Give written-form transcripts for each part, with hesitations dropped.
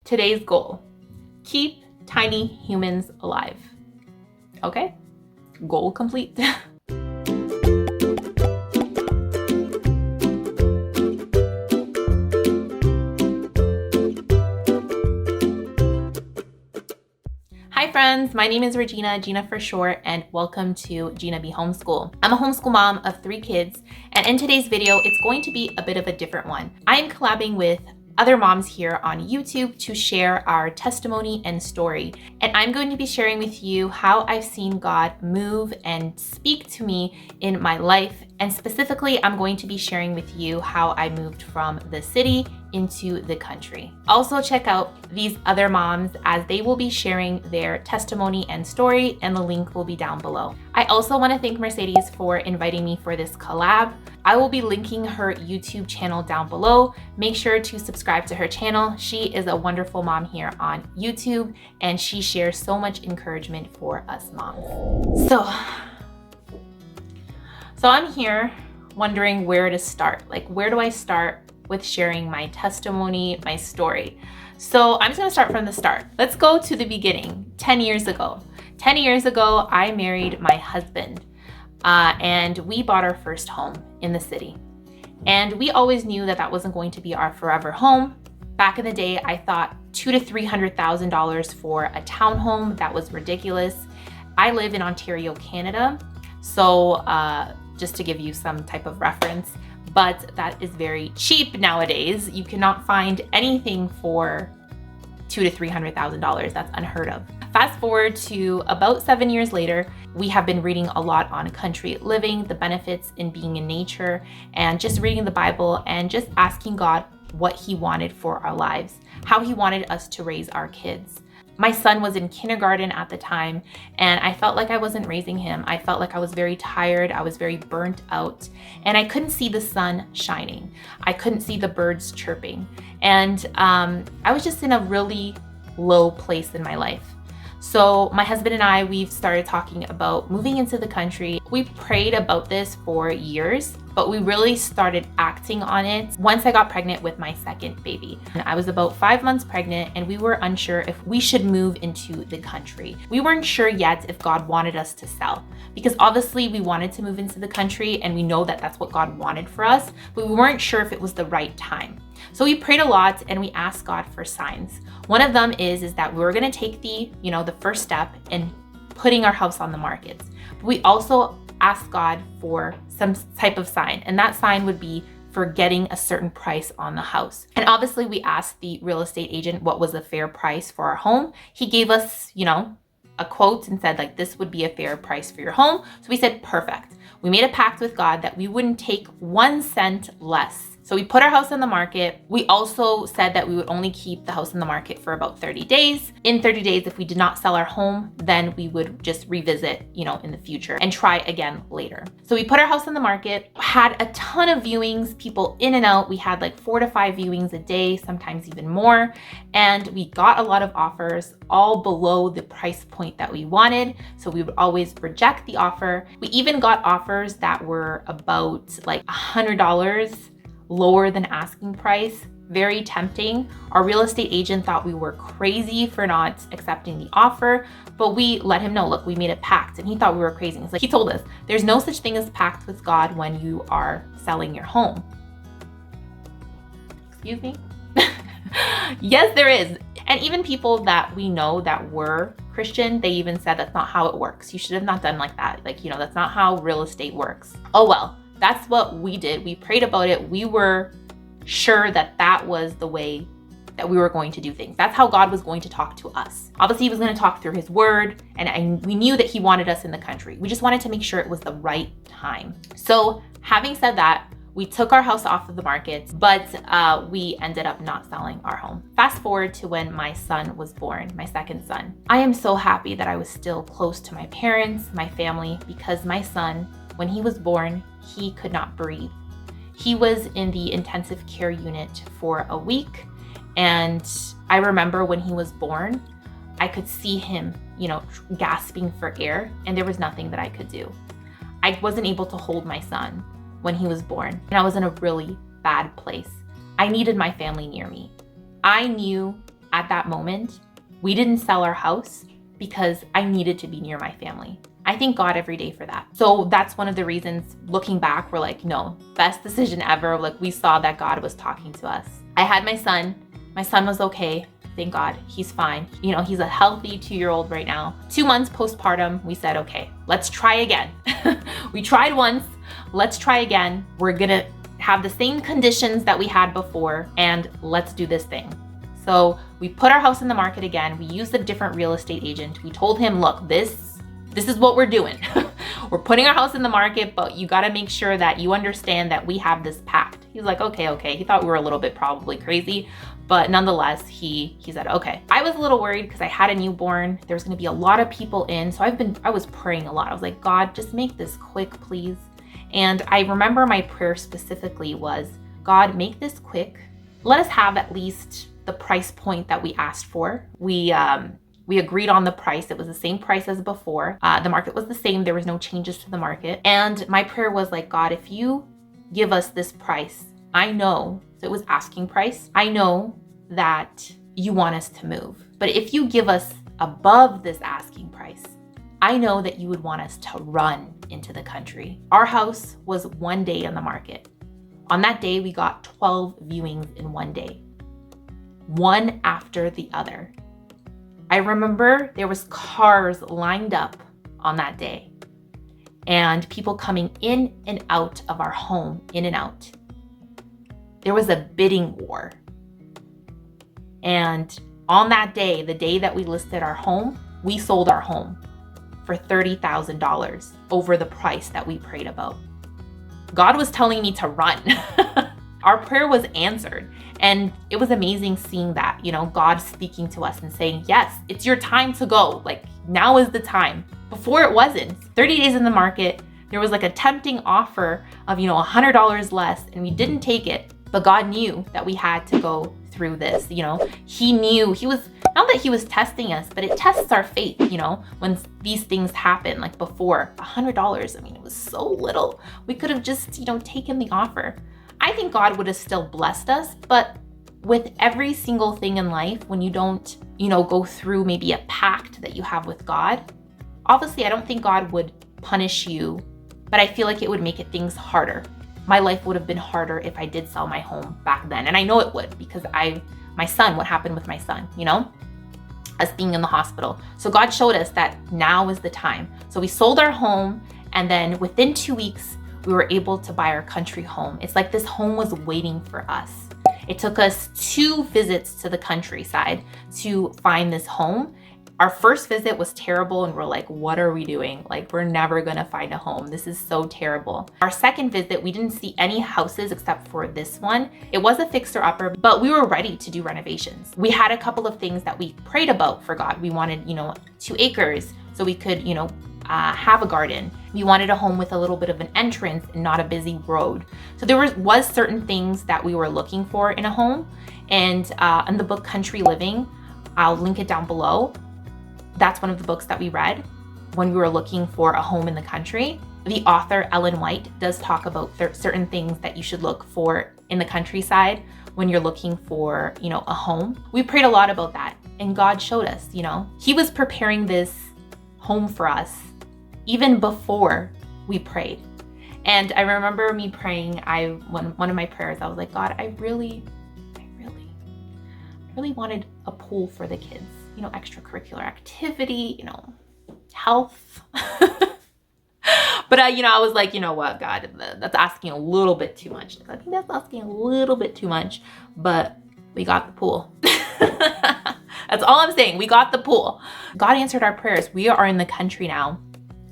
today's goal: keep tiny humans alive. Okay, goal complete. Hi friends, my name is Regina, Gina for short, and welcome to Gina B Homeschool. I'm a homeschool mom of 3 kids, and in today's video, it's going to be a bit of a different one. I am collabing with other moms here on YouTube to share our testimony and story. And I'm going to be sharing with you how I've seen God move and speak to me in my life. And specifically, I'm going to be sharing with you how I moved from the city into the country. Also check out these other moms as they will be sharing their testimony and story, and the link will be down below. I also want to thank Mercedes for inviting me for this collab. I will be linking her YouTube channel down below. Make sure to subscribe to her channel. She is a wonderful mom here on YouTube, and she shares so much encouragement for us moms. So I'm here wondering where to start. Like, where do I start with sharing my testimony, my story? So I'm just gonna start from the start. Let's go to the beginning. 10 years ago. 10 years ago, I married my husband. And we bought our first home in the city. And we always knew that that wasn't going to be our forever home. Back in the day, I thought $200,000 to $300,000 for a townhome. That was ridiculous. I live in Ontario, Canada. So just to give you some type of reference, but that is very cheap nowadays. You cannot find anything for $200,000 to $300,000. That's unheard of. Fast forward to about 7 years later, we have been reading a lot on country living, the benefits in being in nature, and just reading the Bible and just asking God what He wanted for our lives, how He wanted us to raise our kids. My son was in kindergarten at the time, and I felt like I wasn't raising him. I felt like I was very tired. I was very burnt out, and I couldn't see the sun shining. I couldn't see the birds chirping. And I was just in a really low place in my life. So my husband and I, we've started talking about moving into the country. We prayed about this for years, but we really started acting on it once I got pregnant with my second baby. And I was about 5 months pregnant, and we were unsure if we should move into the country. We weren't sure yet if God wanted us to sell, because obviously we wanted to move into the country, and we know that that's what God wanted for us, but we weren't sure if it was the right time. So we prayed a lot, and we asked God for signs. One of them is that we were gonna take the first step in putting our house on the market. But we also asked God for some type of sign, and that sign would be for getting a certain price on the house. And obviously we asked the real estate agent what was a fair price for our home. He gave us, a quote and said, like, this would be a fair price for your home. So we said, perfect. We made a pact with God that we wouldn't take 1 cent less. So we put our house on the market. We also said that we would only keep the house in the market for about 30 days. In 30 days, if we did not sell our home, then we would just revisit, in the future and try again later. So we put our house on the market, had a ton of viewings, people in and out. We had like 4 to 5 viewings a day, sometimes even more. And we got a lot of offers, all below the price point that we wanted. So we would always reject the offer. We even got offers that were about like $100 lower than asking price. Very tempting. Our real estate agent thought we were crazy for not accepting the offer, but we let him know, look, we made a pact, and he thought we were crazy. It's like, he told us there's no such thing as pact with God when you are selling your home. Excuse me? Yes, there is. And even people that we know that were Christian, they even said that's not how it works. You should have not done like that. Like, that's not how real estate works. Oh well. That's what we did. We prayed about it. We were sure that that was the way that we were going to do things. That's how God was going to talk to us. Obviously, He was going to talk through His word, and we knew that He wanted us in the country. We just wanted to make sure it was the right time. So having said that, we took our house off of the market, but we ended up not selling our home. Fast forward to when my son was born, my second son. I am so happy that I was still close to my parents, my family, because my son, when he was born, he could not breathe. He was in the intensive care unit for a week. And I remember when he was born, I could see him, gasping for air, and there was nothing that I could do. I wasn't able to hold my son when he was born, and I was in a really bad place. I needed my family near me. I knew at that moment, we didn't sell our house because I needed to be near my family. I thank God every day for that. So that's one of the reasons, looking back, we're like, no, best decision ever. Like, we saw that God was talking to us. I had my son. My son was okay. Thank God, he's fine. You know, he's a healthy 2-year-old right now. 2 months postpartum, we said, okay, let's try again. We tried once, let's try again. We're gonna have the same conditions that we had before, and let's do this thing. So we put our house in the market again. We used a different real estate agent. We told him, look, this is what we're doing. We're putting our house in the market, but you got to make sure that you understand that we have this pact. He's like, okay. He thought we were a little bit probably crazy, but nonetheless, he said, okay. I was a little worried because I had a newborn. There's going to be a lot of people in. So I was praying a lot. I was like, God, just make this quick, please. And I remember my prayer specifically was, God, make this quick. Let us have at least the price point that we asked for. We agreed on the price. It was the same price as before. The market was the same. There was no changes to the market. And my prayer was like, God, if you give us this price, I know, so it was asking price. I know that you want us to move. But if you give us above this asking price, I know that you would want us to run into the country. Our house was 1 day on the market. On that day, we got 12 viewings in 1 day, one after the other. I remember there was cars lined up on that day and people coming in and out of our home, in and out. There was a bidding war. And on that day, the day that we listed our home, we sold our home for $30,000 over the price that we prayed about. God was telling me to run. Our prayer was answered. And it was amazing seeing that, you know, God speaking to us and saying, yes, it's your time to go. Like, now is the time. Before it wasn't. 30 days in the market, there was like a tempting offer of, you know, $100 less, and we didn't take it. But God knew that we had to go through this, you know. He knew, not that he was testing us, but it tests our faith, you know, when these things happen. Like before, $100, I mean, it was so little. We could have just, you know, taken the offer. I think God would have still blessed us, but with every single thing in life, when you don't, you know, go through maybe a pact that you have with God, obviously I don't think God would punish you, but I feel like it would make things harder. My life would have been harder if I did sell my home back then. And I know it would, because my son, what happened with my son, you know, us being in the hospital. So God showed us that now is the time. So we sold our home, and then within 2 weeks, we were able to buy our country home. It's like this home was waiting for us. It took us 2 visits to the countryside to find this home. Our first visit was terrible, and we're like, what are we doing? Like, we're never gonna find a home. This is so terrible. Our second visit, we didn't see any houses except for this one. It was a fixer-upper, but we were ready to do renovations. We had a couple of things that we prayed about for God. We wanted, you know, 2 acres so we could, you know, have a garden. We wanted a home with a little bit of an entrance and not a busy road. So there was certain things that we were looking for in a home. And in the book Country Living, I'll link it down below. That's one of the books that we read when we were looking for a home in the country. The author Ellen White does talk about certain things that you should look for in the countryside when you're looking for, you know, a home. We prayed a lot about that, and God showed us, you know, He was preparing this home for us even before we prayed. And I remember me praying, one of my prayers, I was like, God, I really wanted a pool for the kids, you know, extracurricular activity, you know, health. But you know, I was like, you know what, God, that's asking a little bit too much. I think that's asking a little bit too much, but we got the pool. That's all I'm saying. We got the pool. God answered our prayers. We are in the country now.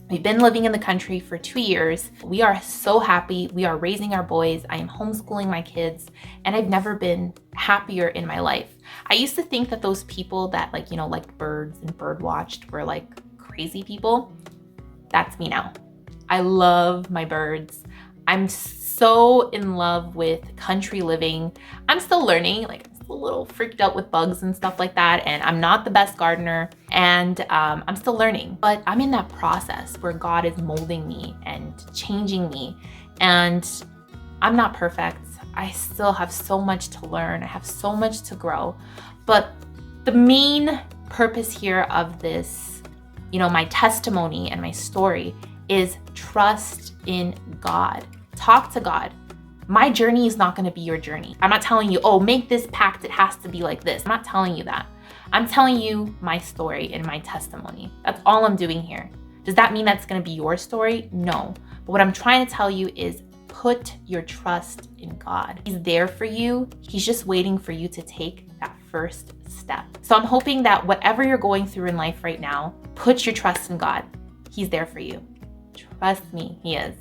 We've been living in the country for 2 years. We are so happy. We are raising our boys. I am homeschooling my kids, and I've never been happier in my life. I used to think that those people that, like, you know, like birds and bird watched were like crazy people. That's me now. I love my birds. I'm so in love with country living. I'm still learning, like, a little freaked out with bugs and stuff like that, and I'm not the best gardener, and I'm still learning, but I'm in that process where God is molding me and changing me, and I'm not perfect. I still have so much to learn. I have so much to grow, but The main purpose here of this, my testimony and my story is trust in God. Talk to God. My journey is not going to be your journey. I'm not telling you, oh, make this pact, it has to be like this. I'm not telling you that. I'm telling you my story and my testimony. That's all I'm doing here. Does that mean that's going to be your story? No. But what I'm trying to tell you is put your trust in God. He's there for you. He's just waiting for you to take that first step. So I'm hoping that whatever you're going through in life right now, put your trust in God. He's there for you. Trust me, He is.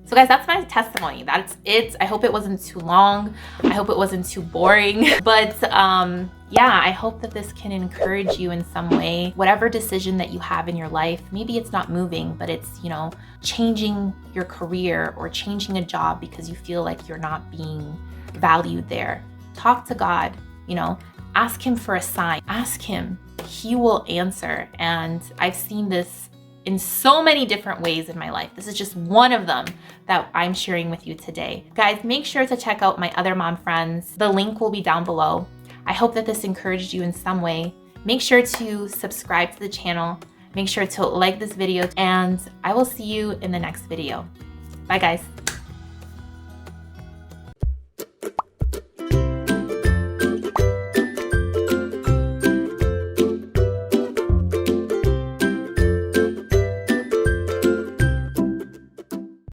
So guys, that's my testimony. That's it. I hope it wasn't too long. I hope it wasn't too boring. But yeah, I hope that this can encourage you in some way. Whatever decision that you have in your life, maybe it's not moving, but it's, changing your career or changing a job because you feel like you're not being valued there. Talk to God, ask Him for a sign. Ask Him. He will answer. And I've seen this in so many different ways in my life. This is just one of them that I'm sharing with you today. Guys, make sure to check out my other mom friends. The link will be down below. I hope that this encouraged you in some way. Make sure to subscribe to the channel. Make sure to like this video, and I will see you in the next video. Bye guys.